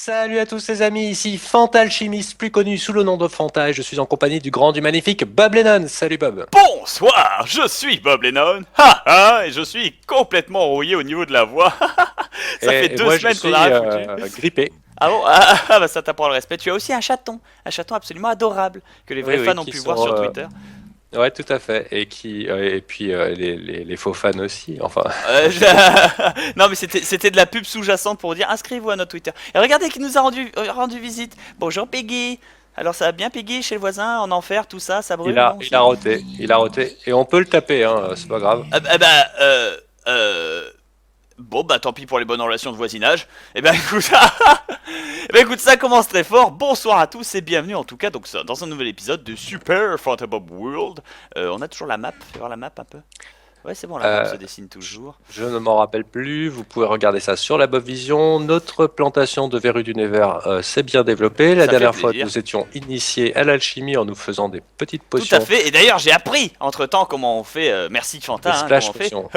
Salut à tous les amis, ici Fantalchimiste, plus connu sous le nom de Fanta, et je suis en compagnie du grand, du magnifique Bob Lennon. Salut Bob. Bonsoir, je suis Bob Lennon, et je suis complètement rouillé au niveau de la voix. Ça fait Et deux moi je semaines qu'on suis a rien foutu. grippé. Ah bon bah ça t'apprend le respect. Tu as aussi un chaton absolument adorable que les Oui, vrais oui, fans ont qui pu voir sont... sur Twitter. ouais, tout à fait, et puis les faux fans aussi, enfin... Non mais c'était de la pub sous-jacente pour dire inscrivez-vous à notre Twitter. Et regardez qui nous a rendu visite. Bonjour Peggy. Alors ça va bien Peggy chez le voisin en enfer tout ça, ça Il brûle a, non il a aussi. roté, il a roté, et on peut le taper, hein, c'est pas grave. Euh... Bon bah tant pis pour les bonnes relations de voisinage. Et ben écoute, écoute ça commence très fort. Bonsoir à tous et bienvenue en tout cas donc dans un nouvel épisode de Super Fantabob World. On a toujours la map, fais voir la map un peu. Ouais c'est bon la map Euh, se dessine toujours. Je ne m'en rappelle plus, vous pouvez regarder ça sur la Bob Vision. Notre plantation de verrues du Nevers s'est bien développée. La Ça fait dernière fois, plaisir. nous étions initiés à l'alchimie en nous faisant des petites Tout à potions, fait. Et d'ailleurs j'ai appris entre temps comment on fait. Merci des Fanta comment splash on fait. potions.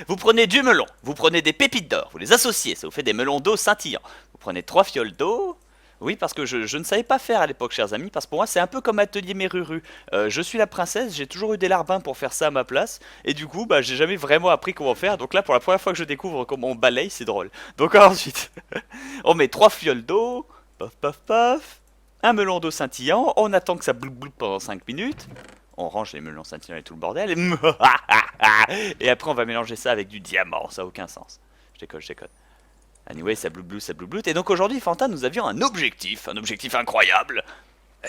Vous prenez du melon, vous prenez des pépites d'or, vous les associez, ça vous fait des melons d'eau scintillants. Vous prenez 3 fioles d'eau. Oui, parce que je ne savais pas faire à l'époque, chers amis, parce que pour moi c'est un peu comme Atelier Méruru. Je suis la princesse, j'ai toujours eu des larbins pour faire ça à ma place, et du coup, bah, j'ai jamais vraiment appris comment faire. Donc là, pour la première fois que je découvre comment on balaye, c'est drôle. Donc ensuite, on met 3 fioles d'eau, paf paf paf, un melon d'eau scintillant, on attend que ça bloup bloup pendant 5 minutes. On range les melons scintillants et tout le bordel. Et après, on va mélanger ça avec du diamant. Ça n'a aucun sens. Je déconne, je déconne. Anyway, ça blouble, ça blouble. Et donc aujourd'hui, Fanta, nous avions un objectif incroyable.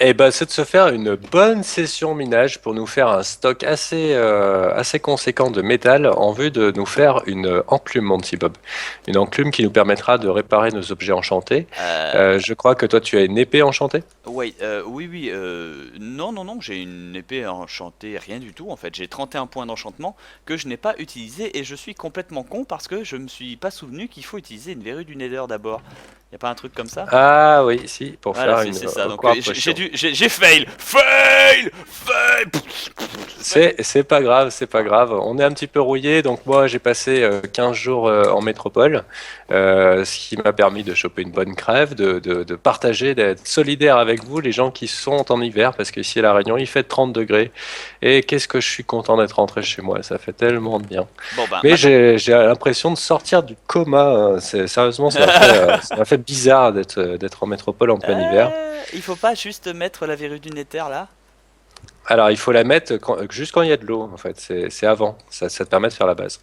Et ben, c'est de se faire une bonne session minage pour nous faire un stock assez conséquent de métal en vue de nous faire une enclume, mon petit Bob. Une enclume qui nous permettra de réparer nos objets enchantés. Je crois que toi, tu as une épée enchantée. Ouais, oui, non, non, non, j'ai une épée enchantée, rien du tout en fait. J'ai 31 points d'enchantement que je n'ai pas utilisé et je suis complètement con parce que je me suis pas souvenu qu'il faut utiliser une verrue du Nether d'abord. Y a pas un truc comme ça? Ah oui, si, pour Voilà, faire c'est une c'est ça. Donc aqua j'ai potion. dû, j'ai fail, fail, fail. C'est pas grave, c'est pas grave. On est un petit peu rouillé, donc moi j'ai passé 15 jours en métropole, ce qui m'a permis de choper une bonne crève, de partager, d'être solidaire avec vous, les gens qui sont en hiver, parce qu'ici à La Réunion il fait 30 degrés. Et qu'est-ce que je suis content d'être rentré chez moi, ça fait tellement de bien. Bon ben Mais maintenant. j'ai l'impression de sortir du coma, hein. Sérieusement, ça m'a fait bizarre d'être en métropole en plein hiver. Il faut pas juste mettre la verrue du Nether là? Alors, il faut la mettre juste quand il y a de l'eau, en fait. C'est avant. Ça te permet de faire la base.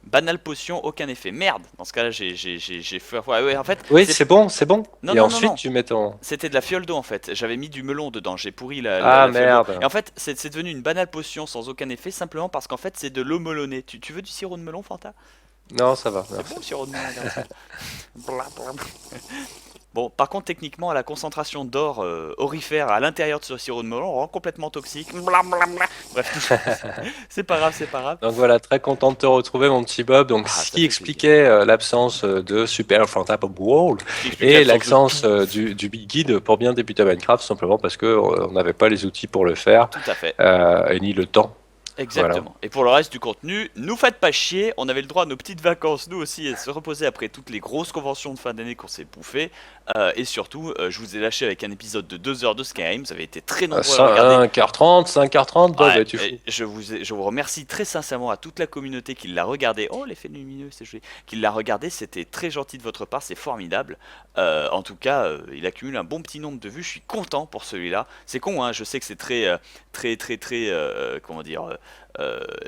Banale potion, aucun effet. Merde. Dans ce cas-là, j'ai fait. Ouais, en fait, Oui, c'est. c'est bon, c'est bon. Non, Et non, non, ensuite, non. tu mets ton... C'était de la fiole d'eau en fait. J'avais mis du melon dedans. J'ai pourri Ah, la fiole d'eau. merde. Et en fait, c'est devenu une banale potion sans aucun effet simplement parce qu'en fait, c'est de l'eau melonnée. Tu veux du sirop de melon, Fanta? Non, ça va, C'est bon merci. le sirop de melon, regarde ça. Bla, bla, bla. Bon, par contre, techniquement, la concentration d'or aurifère à l'intérieur de ce sirop de melon rend complètement toxique. Bla, bla, bla. Bref, c'est pas grave, c'est pas grave. Donc voilà, très content de te retrouver, mon petit Bob. Donc, Ah, ce ça qui fait plaisir. expliquait l'absence de Super Fantastic World Ce qui explique et l'absence de l'absence tout. du Big Guide pour bien débuter à Minecraft, simplement parce que on n'avait pas les outils pour le faire Tout à fait. et ni le temps. Voilà. Exactement. Et pour le reste du contenu, nous faites pas chier, on avait le droit à nos petites vacances, nous aussi, et se reposer après toutes les grosses conventions de fin d'année qu'on s'est bouffé. Et surtout, je vous ai lâché avec un épisode de 2 heures de Skyrim, vous avez été très nombreux à le regarder. 5h30, 5h30, Bob, Ouais, es-tu fou? et je vous remercie très sincèrement à toute la communauté qui l'a regardé. Oh, l'effet lumineux, c'est joli. Qui l'a regardé, c'était très gentil de votre part, c'est formidable. En tout cas, il accumule un bon petit nombre de vues. Je suis content pour celui-là. C'est con, hein. Je sais que c'est très, comment dire,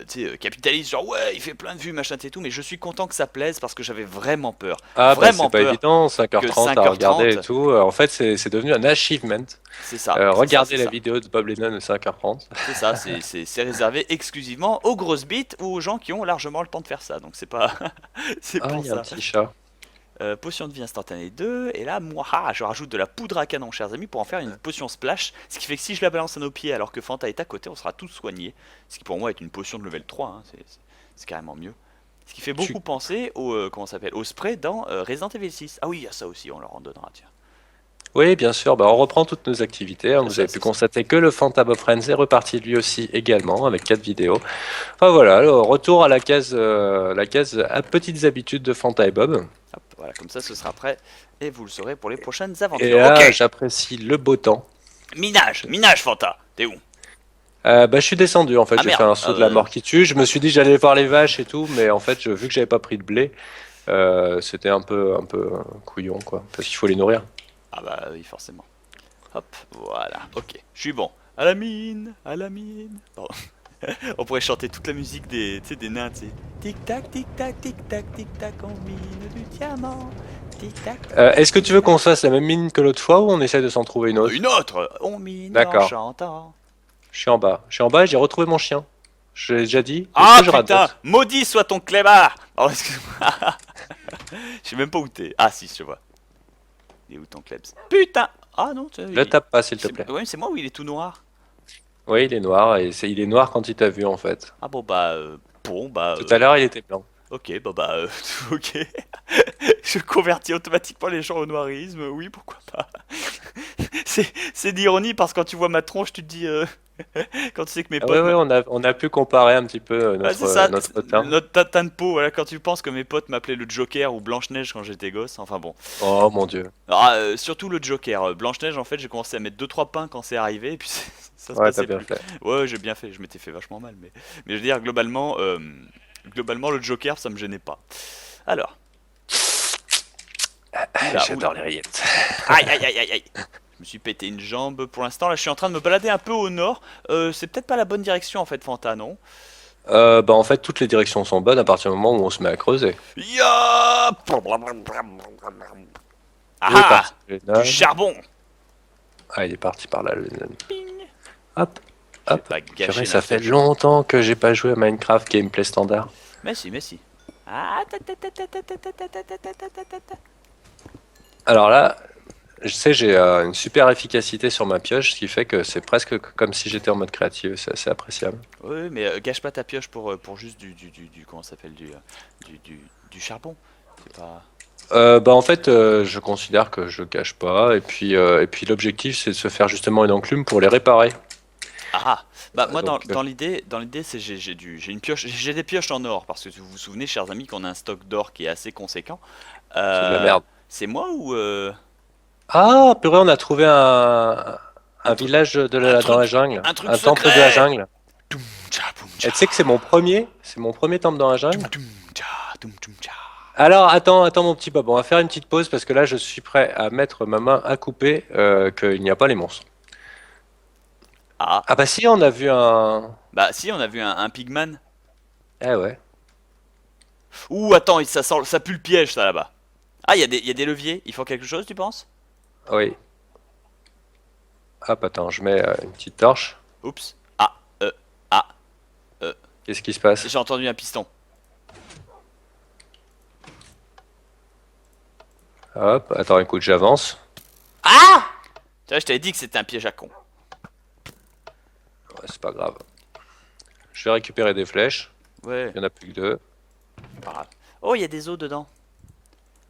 tu sais, capitaliste. Genre ouais, il fait plein de vues, machin et tout. Mais je suis content que ça plaise parce que j'avais Ah bah c'est vraiment pas peur évident, que 5h30 à regarder et 5h30, tout. En fait, c'est devenu un achievement. c'est ça, c'est ça, Regardez c'est la ça. vidéo de Bob Lennon de 5h30. C'est ça, c'est réservé exclusivement aux grosses bites ou aux gens qui ont largement le temps de faire ça. Donc c'est pas, c'est Ah, pour il y a un ça. petit chat. Potion de vie instantanée 2. Et là, moi, je rajoute de la poudre à canon, chers amis, pour en faire une potion splash. Ce qui fait que si je la balance à nos pieds alors que Fanta est à côté, on sera tous soignés. Ce qui pour moi est une potion de level 3, hein, c'est carrément mieux. Ce qui fait beaucoup Tu... penser au, comment ça s'appelle, au spray dans Resident Evil 6. Ah oui, il y a ça aussi, on leur en donnera, tiens. Oui, bien sûr, bah, on reprend toutes nos activités, hein. C'est Vous ça, avez pu c'est ça. constater que le Fanta Bob Friends est reparti lui aussi également avec 4 vidéos. Enfin voilà, le retour à la case à petites habitudes de Fanta et Bob. Hop, voilà, comme ça ce sera prêt et vous le saurez pour les prochaines Et aventures. là, Ok, j'apprécie le beau temps. minage Fanta, t'es où? Bah, je suis descendu en fait, Ah j'ai fait merde, un saut de la mort qui tue. Je me suis dit j'allais voir les vaches et tout, mais en fait, vu que j'avais pas pris de blé, c'était un peu couillon quoi, parce qu'il faut les nourrir. ah bah oui forcément. Hop, voilà, ok, je suis bon. À la mine, à la mine. Pardon. On pourrait chanter toute la musique des, tu sais, des nains, tu sais. Tic tac, tic tac, tic tac, tic tac, on mine du diamant. Tic tac. Est-ce que tu veux qu'on se fasse la même mine que l'autre fois ou on essaie de s'en trouver une autre? Une autre, on mine en D'accord, chantant. je suis en bas. Je suis en bas et j'ai retrouvé mon chien. Je l'ai déjà dit. Est-ce Ah que je putain, radote? maudit soit ton clébard. Oh, excuse-moi. Je sais même pas où t'es. Ah si, je te vois. Il est où ton klebs? Putain. Ah non, tu sais, Le tape pas s'il te plaît. ouais, c'est moi ou il est tout noir? Oui, il est noir et il est noir quand il t'a vu en fait. Ah bon bah, bon bah, Tout à l'heure, il était blanc. ok, ok. Je convertis automatiquement les gens au noirisme, oui, pourquoi pas. C'est d'ironie parce que quand tu vois ma tronche, tu te dis, quand tu sais que mes Ah ouais, potes... ouais, on a pu comparer un petit peu Ouais, c'est ça, notre teint. notre teint de peau, voilà, quand tu penses que mes potes m'appelaient le Joker ou Blanche-Neige quand j'étais gosse, enfin bon. Oh mon Dieu. Ah, surtout le Joker, Blanche-Neige en fait j'ai commencé à mettre deux trois pains quand c'est arrivé et puis ça se Ouais, t'as passait bien plus. fait. Ouais, j'ai bien fait, je m'étais fait vachement mal, mais je veux dire, globalement le Joker ça me gênait pas. Alors, oula, oula. J'adore les rillettes. Aïe, aïe, aïe, aïe, aïe. Je me suis pété une jambe pour l'instant. Là, je suis en train de me balader un peu au nord. C'est peut-être pas la bonne direction en fait, Fanta, non? Bah en fait, toutes les directions sont bonnes à partir du moment où on se met à creuser. Ya. Où est Ah, parti le du nain? charbon. Ah, il est parti par là, le nain. Ping. Hop, Je vais hop. pas Purée, gâcher ça la fait flèche. longtemps que j'ai pas joué à Minecraft Gameplay Standard. Mais si, mais si. Ah, ta, ta, ta, ta, ta, ta, ta, ta, ta, ta, ta, ta, ta, ta. Alors là, je sais, j'ai une super efficacité sur ma pioche, ce qui fait que c'est presque comme si j'étais en mode créatif. C'est assez appréciable. Oui, mais gâche pas ta pioche pour juste comment ça s'appelle, du charbon. C'est pas... Bah en fait, je considère que je cache pas, et puis l'objectif c'est de se faire justement une enclume pour les réparer. Ah, bah moi Donc dans l'idée c'est j'ai une pioche, j'ai des pioches en or parce que vous vous souvenez chers amis qu'on a un stock d'or qui est assez conséquent. c'est de la Euh, merde. c'est moi ou Ah, purée, on a trouvé un un truc village dans la jungle, un truc un temple de la secret. jungle. Toum tcha poum Et tcha. tu sais que c'est mon premier temple dans la jungle. Toum tcha toum toum tcha. Alors attends mon petit Bob, on va faire une petite pause parce que là je suis prêt à mettre ma main à couper qu'il n'y a pas les monstres. Ah, Ah bah si, on a vu un. bah si on a vu un pigman. Eh ouais. Ouh attends, ça pue le piège ça là-bas. Ah il y a des leviers, ils font quelque chose tu penses? Oui. Hop, attends, je mets une petite torche. Oups. Ah, ah, Qu'est-ce qui se passe? j'ai entendu un piston. Hop, attends, écoute, j'avance. Ah! Tu vois, je t'avais dit que c'était un piège à con. Ouais, c'est pas grave. Je vais récupérer des flèches. Ouais, Il y en a plus que deux. pas grave. Oh, il y a des os dedans.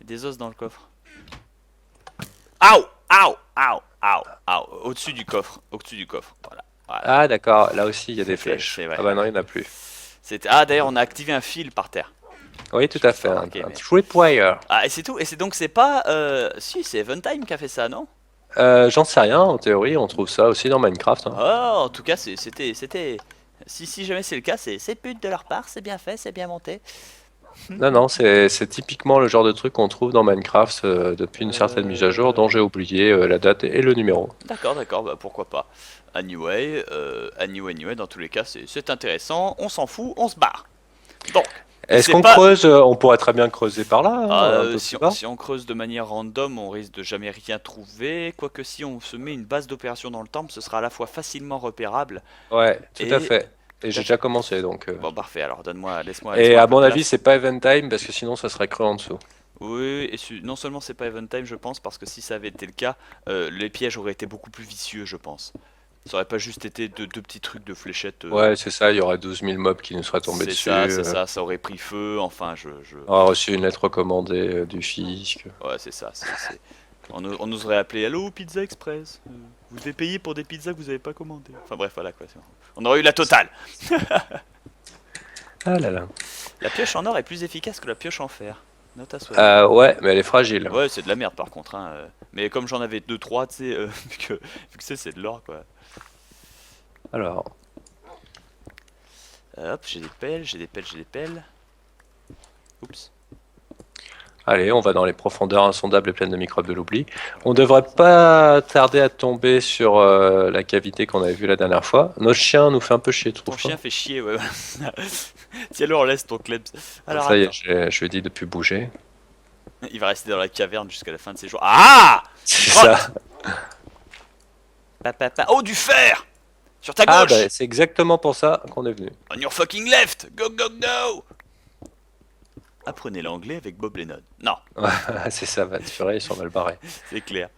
Il y a des os dans le coffre. Aouh! Aouh! Aouh! Aouh! Aouh! Au-dessus du coffre. Au-dessus du coffre. Voilà. Voilà. Ah d'accord, là aussi il y a des C'était- flèches. c'est vrai. Ah bah non, il n'y en a plus. Ah, d'ailleurs, on a activé un fil par terre. Oui, tout à fait, pas un remarqué, mais- tripwire. Ah, et c'est tout. Et c'est donc, c'est pas. Si, c'est Eventime qui a fait ça, non? J'en sais rien, en théorie, on trouve ça aussi dans Minecraft, hein. Oh, en tout cas, c'était. Si jamais c'est le cas, c'est pute de leur part, c'est bien fait, c'est bien monté. Non, non, c'est typiquement le genre de truc qu'on trouve dans Minecraft depuis une certaine mise à jour dont j'ai oublié la date et le numéro. D'accord, bah pourquoi pas. Anyway, dans tous les cas, c'est intéressant. On s'en fout, on se barre. Donc, Est-ce c'est qu'on pas. creuse? On pourrait très bien creuser par là, hein, un peu Si, plus bas. si on creuse de manière random, on risque de jamais rien trouver. Quoique si on se met une base d'opération dans le temple, ce sera à la fois facilement repérable Ouais, tout à et... fait. Tout Et à j'ai fait. déjà commencé, donc. Bon, parfait, alors laisse-moi Et un à peu mon de avis, place. c'est pas event time parce que sinon ça serait creux en dessous. Oui, et non seulement c'est pas event time, je pense, parce que si ça avait été le cas, les pièges auraient été beaucoup plus vicieux, je pense. Ça aurait pas juste été deux petits trucs de fléchettes. Ouais, c'est ça, il y aurait 12 000 mobs qui nous seraient tombés dessus. C'est ça, ça aurait pris feu, enfin, On aurait reçu une lettre recommandée du fisc. Ouais, c'est ça, on nous aurait appelé Allô, Pizza Express. Vous devez payer pour des pizzas que vous avez pas commandées. Enfin bref, voilà quoi. On aurait eu la totale. Ah là là. La pioche en or est plus efficace que la pioche en fer. Note à souhait. Ouais, mais elle est fragile. Ouais, c'est de la merde par contre. Hein. Mais comme j'en avais 2-3, tu sais, vu que c'est de l'or quoi. Alors, Hop, j'ai des pelles, j'ai des pelles, j'ai des pelles. Oups. allez, on va dans les profondeurs insondables et pleines de microbes de l'oubli. On devrait pas tarder à tomber sur la cavité qu'on avait vue la dernière fois. Notre chien nous fait un peu chier, Ton trouve chien pas. fait chier, ouais. Tiens, alors laisse ton klebs. Alors Ça y est, attends, je lui ai dit de plus bouger. il va rester dans la caverne jusqu'à la fin de ses jours. Ah! C'est Grotte. ça. Oh, du fer! Sur ta Ah, gauche! bah, c'est exactement pour ça qu'on est venu. On your fucking left! Go, go, go! Apprenez l'anglais avec Bob Lennon. Non, C'est ça, va te furer, ils sont mal barrés. c'est clair.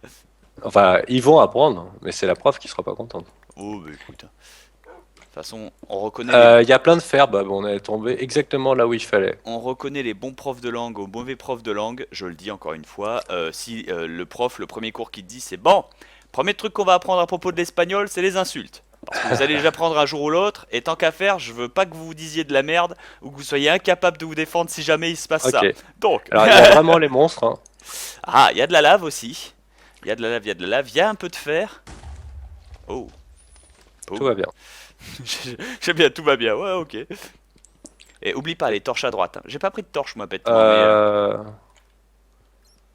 Enfin, ils vont apprendre, mais c'est la prof qui sera pas contente. Oh, bah écoute. De toute façon, Il y a plein de fer, bah, bon, on est tombé exactement là où il fallait. on reconnaît les bons profs de langue aux mauvais profs de langue. Je le dis encore une fois. Si le prof, le premier cours qui te dit c'est bon, premier truc qu'on va apprendre à propos de l'espagnol, c'est les insultes. Parce que vous allez les apprendre un jour ou l'autre, et tant qu'à faire, je veux pas que vous vous disiez de la merde ou que vous soyez incapable de vous défendre si jamais il se passe ça. Ok. Donc, Alors, il y a vraiment les monstres, hein. ah, il y a de la lave aussi. Il y a de la lave, il y a de la lave, il y a un peu de fer. Oh. Tout va bien. J'aime bien, tout va bien, ouais, ok. Et oublie pas les torches à droite. Hein. J'ai pas pris de torche, moi, bêtement.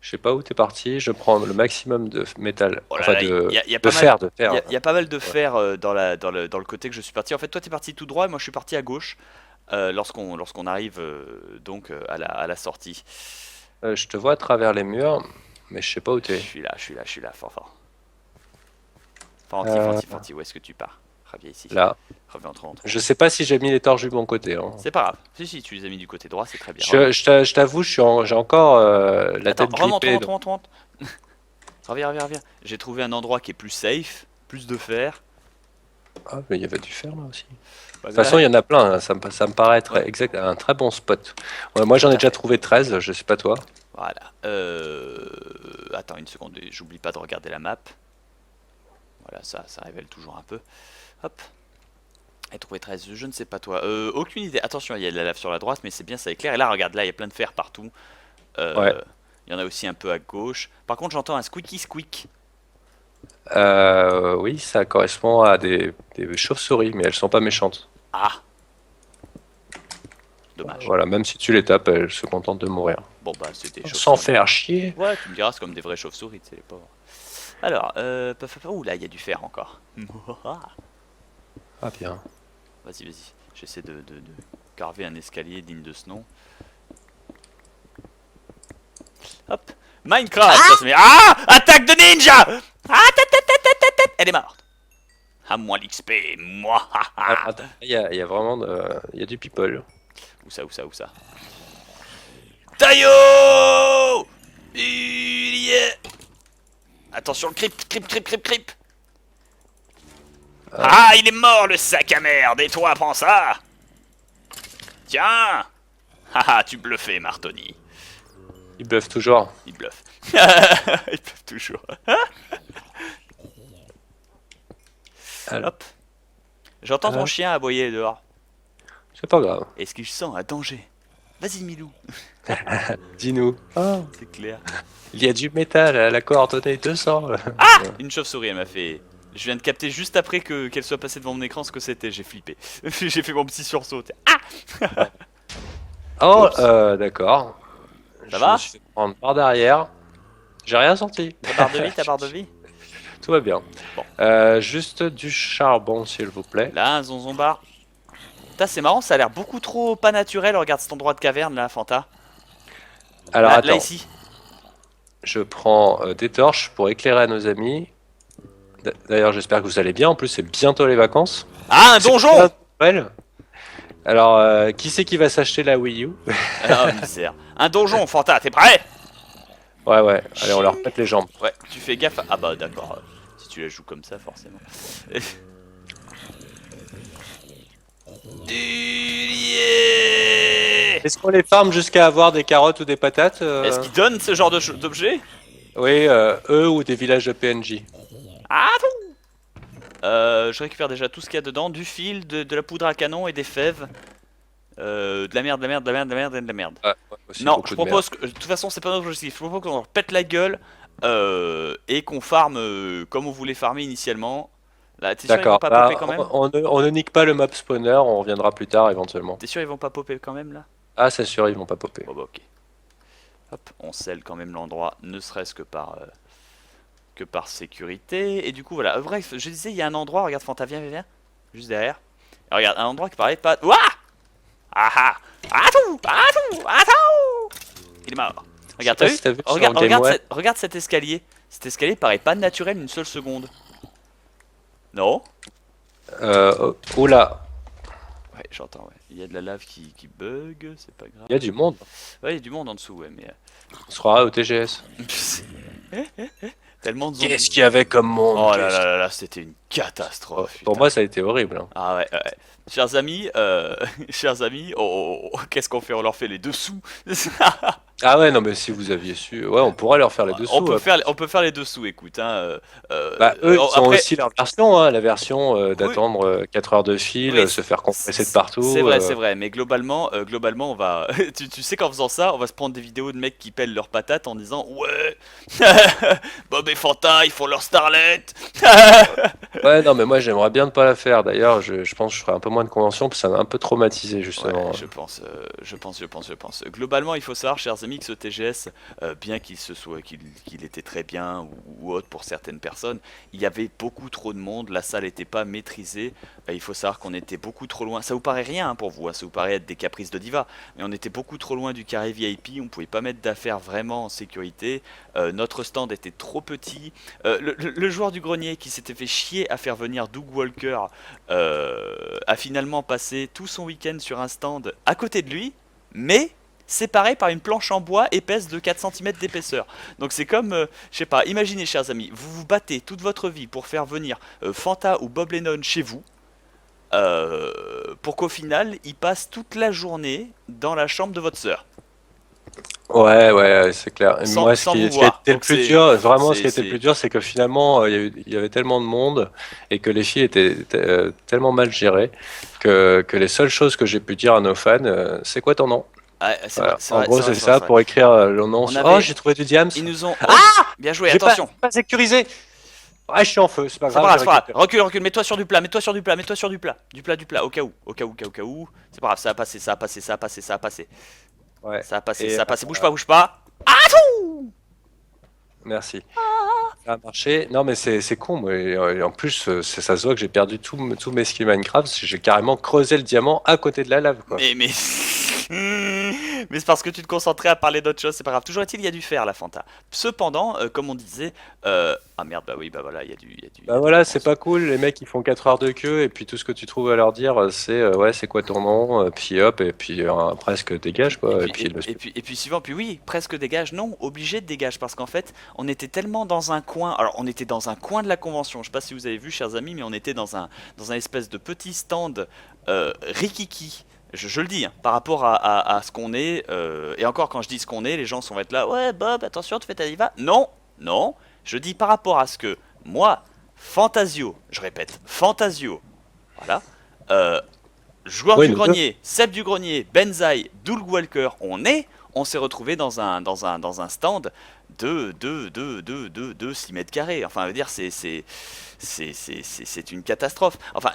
Je sais pas où t'es parti, je prends le maximum de métal, Oh là enfin là, de, y a de pas fer, de Il fer. y a pas mal de fer dans le côté que je suis parti. En fait, toi, t'es parti tout droit et moi, je suis parti à gauche lorsqu'on arrive à la sortie. Je te vois à travers les murs, mais je sais pas où Je t'es. suis là, je suis là, je suis là, fort fort. Fanti, Euh, Fanti, Fanti, où est-ce que tu pars? Reviens ici. Là. Reviens, entre. Je sais pas si j'ai mis les torches du bon côté, hein. C'est pas grave. Si, si, tu les as mis du côté droit, c'est très bien. Je t'avoue, j'ai encore la Attends, tête remonte, grippée. remonte. Reviens, reviens, reviens. J'ai trouvé un endroit qui est plus safe, plus de fer. Ah, mais il y avait du fer là aussi. Bah, De toute façon, il y en a plein, hein. Ça me paraît être Ouais. exact, un très bon spot. Ouais, moi, j'en ai déjà trouvé 13, je sais pas toi. Voilà. Attends une seconde, j'oublie pas de regarder la map. Voilà, ça révèle toujours un peu. Hop. Et trouvé 13, je ne sais pas toi. Aucune idée. Attention, il y a de la lave sur la droite, mais c'est bien, ça éclaire. Et là, regarde, là, il y a plein de fer partout. Ouais. Il y en a aussi un peu à gauche. Par contre, j'entends un squeaky squeak. Oui, ça correspond à des chauves-souris, mais elles sont pas méchantes. Ah, dommage. Voilà, même si tu les tapes, elles se contentent de mourir. Bon, bah, c'était Sans chauve-souris. faire chier. Ouais, tu me diras, c'est comme des vraies chauves-souris, tu sais, les pauvres. Alors, ouh, là, il y a du fer encore. Ah bien. Vas-y, vas-y. J'essaie de carver un escalier digne de ce nom. Hop. Minecraft, ça se met. Ah! Attaque de ninja! Ah, elle est morte. À moi l'XP, moi. Ah, attends, il y a vraiment il y a du people. Où ça, où ça, où ça? Taillot! Il y est. Attention, creep, creep, creep, creep, creep. Ah, il est mort le sac à merde. Et toi, prends ça. Tiens. Haha, tu bluffais, Martoni. Ils bluffent toujours. Il bluffe. Il bluffe toujours. Alors, Hop. J'entends ton chien aboyer dehors. c'est pas grave. Est-ce qu'il sent un danger? Vas-y, Milou. Dis-nous. Ah, C'est clair. il y a du métal à la coordonnée 200. Une chauve-souris, elle m'a fait. Je viens de capter juste après qu'elle soit passée devant mon écran ce que c'était. J'ai flippé. J'ai fait mon petit sursaut. Ah! Oh, Oups. d'accord. Ça Je va me suis fait prendre par derrière. J'ai rien senti. Ta barre de vie, ta barre de vie. Tout va bien. Bon. Juste du charbon, s'il vous plaît. Là, un zonzon bar. Putain, c'est marrant, ça a l'air beaucoup trop pas naturel. Regarde cet endroit de caverne là, Fanta. Alors Là, attends, là, ici. je prends des torches pour éclairer à nos amis. D'ailleurs, j'espère que vous allez bien. En plus, c'est bientôt les vacances. Ah, un C'est donjon! pas Noël. Alors, qui c'est qui va s'acheter la Wii U? Ah, misère. Un donjon, Fanta, t'es prêt? Ouais, ouais. Allez, on leur pète les jambes. Ouais, tu fais gaffe. Ah bah d'accord. Si tu la joues comme ça, forcément. Est-ce qu'on les farme jusqu'à avoir des carottes ou des patates Est-ce qu'ils donnent ce genre d'objet? Oui, eux ou des villages de PNJ. Ah bon. Je récupère déjà tout ce qu'il y a dedans, du fil, de la poudre à canon et des fèves. De la merde, de la merde, de la merde, de la merde et de la merde. Ouais, aussi Non, je beaucoup de merde. propose que, de toute façon, c'est pas notre objectif. Je propose qu'on leur pète la gueule et qu'on farme comme on voulait farmer initialement. Là, t'es sûr ils vont D'accord. pas popper Bah, quand même? on ne nique pas le map spawner, on reviendra plus tard éventuellement. T'es sûr ils vont pas popper quand même là? Ah, c'est sûr, ils vont pas popper. Bon bah ok. Hop, on scelle quand même l'endroit, ne serait-ce que par sécurité. Et du coup voilà, bref, je disais il y a un endroit, regarde Fanta, viens, juste derrière. Et regarde, un endroit qui paraît pas... Ouah. Ah ah. Atou, atou, atou. Il est mort. Je sais Regarde, t'as pas vu? si t'as vu sur Regarde, Game One. regarde cet escalier. Cet escalier paraît pas naturel une seule seconde. Non? Oh là, Ouais, j'entends, ouais. Il y a de la lave qui bug, c'est pas grave. il y a du monde. Ouais, il y a du monde en dessous, ouais, mais... On se croirait au TGS. Tellement de zombies. Qu'est-ce qu'il y avait comme monde? Oh là là là là, c'était une catastrophe. Pour Putain. moi, ça a été horrible, hein. Ah ouais, ouais. Chers amis, chers amis, qu'est-ce qu'on fait? On leur fait les dessous. Ah ouais, non, mais si vous aviez su, ouais, on pourrait leur faire les dessous. On peut faire les dessous, écoute. Hein, Bah, eux, ils ont après, aussi leur version, hein, la version oui, d'attendre 4 heures de fil, oui, se faire compresser de partout. c'est vrai, mais globalement, on va. Tu sais qu'en faisant ça, on va se prendre des vidéos de mecs qui pèlent leurs patates en disant ouais, Bob et Fanta, ils font leur starlet. Ouais, non, mais moi, j'aimerais bien ne pas la faire. D'ailleurs, je pense que je ferai un peu moins de conventions, parce que ça m'a un peu traumatisé, justement. Ouais, je pense. Globalement, il faut savoir, chers amis, que ce TGS, bien qu'il était très bien ou autre pour certaines personnes, il y avait beaucoup trop de monde, la salle n'était pas maîtrisée. Il faut savoir qu'on était beaucoup trop loin. Ça vous paraît rien hein, pour vous, hein, ça vous paraît être des caprices de diva, mais on était beaucoup trop loin du carré VIP, on pouvait pas mettre d'affaires vraiment en sécurité. Notre stand était trop petit. Le joueur du grenier qui s'était fait chier à faire venir Doug Walker a finalement passé tout son week-end sur un stand à côté de lui, mais séparé par une planche en bois épaisse de 4 cm d'épaisseur. Donc c'est comme, je sais pas, imaginez chers amis, vous vous battez toute votre vie pour faire venir Fanta ou Bob Lennon chez vous, pour qu'au final, il passe toute la journée dans la chambre de votre sœur. Ouais, c'est clair. Et moi, Sans vous ce qui a voir. été le Donc plus dur, vraiment, ce qui a été le c'est... plus dur, c'est que finalement, il y avait tellement de monde et que les filles étaient tellement mal gérées que les seules choses que j'ai pu dire à nos fans, c'est quoi ton nom? Ah, Voilà. c'est En vrai, gros, c'est vrai, c'est c'est vrai, ça c'est vrai. pour écrire le nom. On Oh, avait... j'ai trouvé du diams. Ils nous ont... Ah, bien joué, j'ai attention. pas sécurisé. Ah, je suis en feu, c'est pas C'est pas grave, grave, je c'est pas grave. récupère. Recule, mets-toi sur du plat, mets-toi sur du plat, mets-toi sur du plat. Du plat, au cas où, au cas où. C'est pas grave, ça a passé, ça a passé, ça a passé, ça a passé. Ouais. Ça a passé, Et ça a passé, bouge pas, bouge pas. merci. Ça a marché. Non, mais c'est con. Moi. Et en plus, ça se voit que j'ai perdu tous mes skills Minecraft. Parce que j'ai carrément creusé le diamant à côté de la lave, quoi. Mais... Mais c'est parce que tu te concentrais à parler d'autre chose, c'est pas grave. Toujours est-il, il y a du fer, la Fanta. Cependant, comme on disait... Ah merde, bah oui, bah voilà, il y a du... Bah voilà, c'est pas cool. Les mecs, ils font 4 heures de queue. Et puis tout ce que tu trouves à leur dire, c'est ouais, c'est quoi ton nom? Puis hop, et puis presque dégage, quoi. Et puis suivant, puis oui, presque dégage, non, obligé de dégage, parce qu'en fait, on était tellement dans un coin, alors on était dans un coin de la convention, je sais pas si vous avez vu, chers amis, mais on était dans un espèce de petit stand rikiki, je le dis, hein, par rapport à ce qu'on est, et encore quand je dis ce qu'on est, les gens vont être là, ouais Bob, attention, tu fais ta diva, non, je dis par rapport à ce que moi, Fantasio, je répète, Fantasio, voilà, joueur Oui, du nous deux. grenier, Seb du grenier, Benzaï, Doug Walker, on s'est retrouvé dans un stand de 6 mètres carrés. Enfin, je veux dire, c'est une catastrophe. Enfin,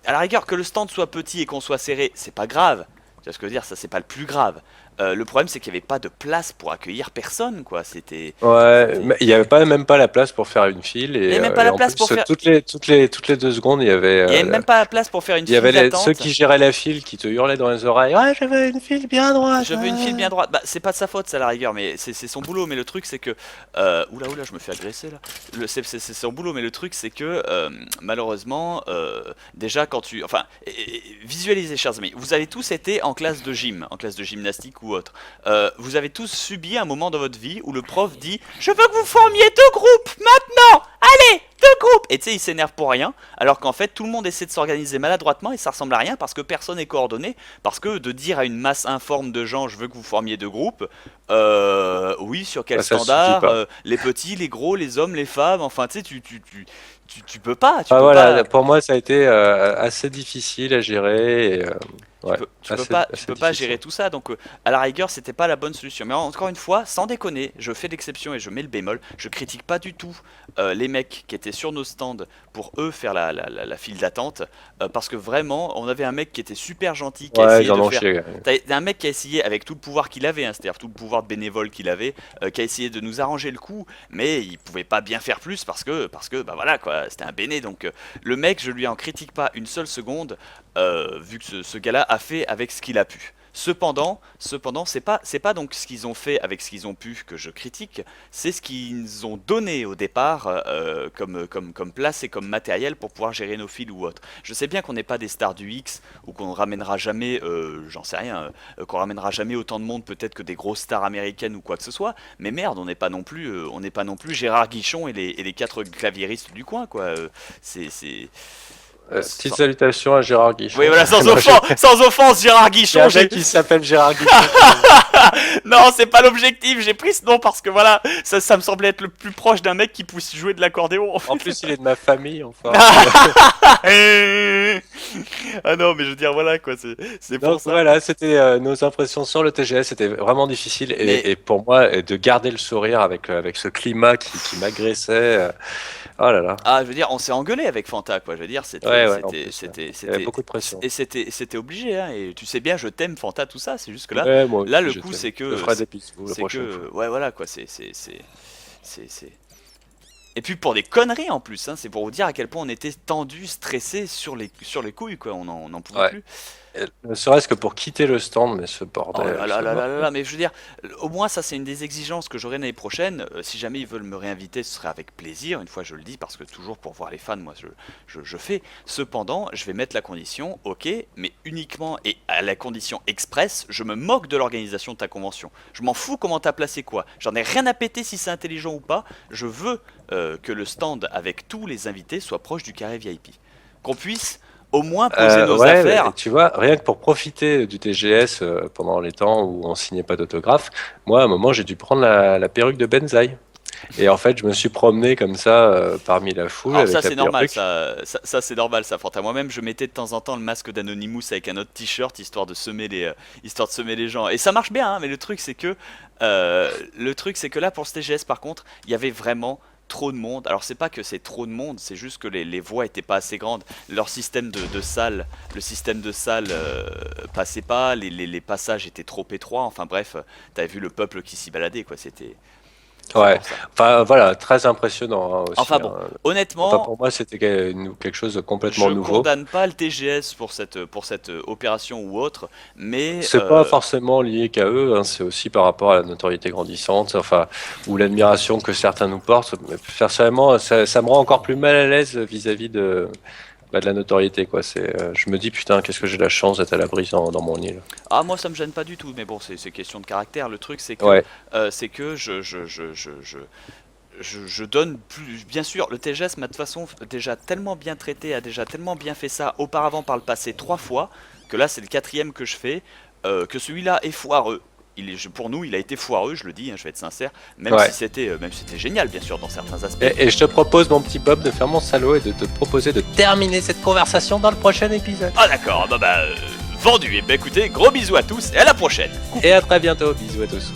à la rigueur, que le stand soit petit et qu'on soit serré, c'est pas grave. Tu vois ce que je veux dire, ça c'est pas le plus grave. Le problème c'est qu'il n'y avait pas de place pour accueillir personne, quoi. Ouais, mais il y avait même pas la place pour faire une file. Il n'y Et, avait même pas la en place plus, pour faire. toutes les 2 secondes, il y avait. Il n'y avait même pas la place pour faire une Il y file avait d'attente. ceux qui géraient la file qui te hurlaient dans les oreilles. Ouais, je veux une file bien droite. Je veux une file bien droite. Bah, c'est pas de sa faute, ça, à la rigueur, mais c'est son boulot. Mais le truc, c'est que. Oula, je me fais agresser là. C'est son boulot, mais le truc, c'est que malheureusement, déjà, quand tu. Enfin, visualisez, chers amis. Vous avez tous été en classe de gym, en classe de gymnastique ou autre. Vous avez tous subi un moment dans votre vie où le prof dit je veux que vous formiez 2 groupes maintenant. Allez, 2 groupes. Et tu sais, il s'énerve pour rien, alors qu'en fait, tout le monde essaie de s'organiser maladroitement et ça ressemble à rien parce que personne n'est coordonné. Parce que de dire à une masse informe de gens je veux que vous formiez 2 groupes, oui, sur quel Bah, ça suffit standard, pas. les petits, les gros, les hommes, les femmes, enfin tu sais, tu peux pas, Voilà, pour moi, ça a été assez difficile à gérer. Ouais. Tu peux Assez- pas, tu assez peux pas difficile. gérer tout ça, donc à la rigueur, c'était pas la bonne solution. Mais encore une fois, sans déconner, je fais l'exception et je mets le bémol. Je critique pas du tout les mecs qui étaient sur nos stands pour eux faire la file d'attente, parce que vraiment, on avait un mec qui était super gentil, qui a Ouais, essayé j'en de ont faire. chié. T'as un mec qui a essayé avec tout le pouvoir qu'il avait, hein, c'est-à-dire tout le pouvoir de bénévole qu'il avait, qui a essayé de nous arranger le coup, mais il pouvait pas bien faire plus parce que bah voilà quoi, c'était un béné. Donc le mec, je lui en critique pas une seule seconde, vu que ce gars-là a fait avec ce qu'il a pu. Cependant, c'est pas donc ce qu'ils ont fait avec ce qu'ils ont pu que je critique, c'est ce qu'ils ont donné au départ comme place et comme matériel pour pouvoir gérer nos fils ou autre. Je sais bien qu'on n'est pas des stars du X ou qu'on ramènera jamais, j'en sais rien, qu'on ramènera jamais autant de monde peut-être que des grosses stars américaines ou quoi que ce soit, mais merde, on n'est pas non plus Gérard Guichon et les quatre claviéristes du coin quoi. C'est Petite sans- salutation à Gérard Oui, Guichon. voilà, sans Moi, offense, sans offense, Gérard il y a Guichon. un mec qui s'appelle Gérard Guichon. Non, c'est pas l'objectif. J'ai pris ce nom parce que voilà, ça me semblait être le plus proche d'un mec qui puisse jouer de l'accordéon. En En fait. plus, il est de ma famille, enfin. Ah non, mais je veux dire, voilà quoi, c'est pour Donc ça. voilà, c'était nos impressions sur le TGS. C'était vraiment difficile. Mais Et pour moi, de garder le sourire avec ce climat qui m'agressait. Oh là là. je veux dire, on s'est engueulé avec Fanta, quoi. Je veux dire, Ouais, ouais, en plus, il y avait c'était, beaucoup de pression. et c'était obligé, hein. Et tu sais bien, je t'aime Fanta, tout ça. C'est juste que là, Ouais, moi là, aussi, le je coup, t'aime. c'est Je que, ferai des bisous la c'est prochaine fois. que, ouais, voilà, quoi. C'est. Et puis pour des conneries en plus, hein. C'est pour vous dire à quel point on était tendu, stressé sur les couilles, quoi. On n'en pouvait Ouais. plus. Ne serait-ce que pour quitter le stand, mais ce Oh bordel. là là là là là là, mais je veux dire, au moins ça c'est une des exigences que j'aurai l'année prochaine. Si jamais ils veulent me réinviter, ce serait avec plaisir, une fois je le dis, parce que toujours pour voir les fans, moi je fais. Cependant, je vais mettre la condition, ok, mais uniquement et à la condition express, je me moque de l'organisation de ta convention. Je m'en fous comment t'as placé quoi. J'en ai rien à péter si c'est intelligent ou pas. Je veux que le stand avec tous les invités soit proche du carré VIP. Qu'on puisse au moins poser nos Ouais, affaires. tu vois, rien que pour profiter du TGS pendant les temps où on signait pas d'autographe, moi à un moment j'ai dû prendre la perruque de Benzaï. Et en fait, je me suis promené comme ça parmi la foule Alors avec ça la c'est normal, perruque. ça c'est normal ça. Fanta. Moi-même je mettais de temps en temps le masque d'Anonymous avec un autre t-shirt histoire de semer les gens. Et ça marche bien, hein, mais le truc c'est que là pour ce TGS par contre, il y avait vraiment trop de monde. Alors c'est pas que c'est trop de monde, c'est juste que les voies étaient pas assez grandes. Leur système de salle, le système de salle passait pas, les passages étaient trop étroits. Enfin bref, t'avais vu le peuple qui s'y baladait quoi. C'est Ouais, pour ça. enfin voilà, très impressionnant hein, aussi. Enfin bon, Hein. Enfin, honnêtement. pour moi, c'était quelque chose de complètement Je nouveau. condamne pas le TGS pour cette opération ou autre, mais C'est pas forcément lié qu'à eux, hein, c'est aussi par rapport à la notoriété grandissante, enfin, ou l'admiration que certains nous portent. Mais personnellement, ça me rend encore plus mal à l'aise vis-à-vis de la notoriété, quoi. Je me dis, putain, qu'est-ce que j'ai la chance d'être à l'abri dans mon île. moi ça me gêne pas du tout, mais bon c'est question de caractère. Le truc Ouais, c'est que je donne plus. Bien sûr, le TGS m'a de toute façon déjà tellement bien traité, a déjà tellement bien fait ça auparavant par le passé 3 fois, que là c'est le quatrième que je fais, que celui-là est foireux. Pour nous, il a été foireux, je le dis, hein, je vais être sincère, ouais. même si c'était génial, bien sûr, dans certains aspects. Et je te propose, mon petit Bob, de faire mon salaud et de te proposer de terminer cette conversation dans le prochain épisode. Ah d'accord, vendu. Et ben écoutez, gros bisous à tous et à la prochaine. Et à très bientôt. Bisous à tous.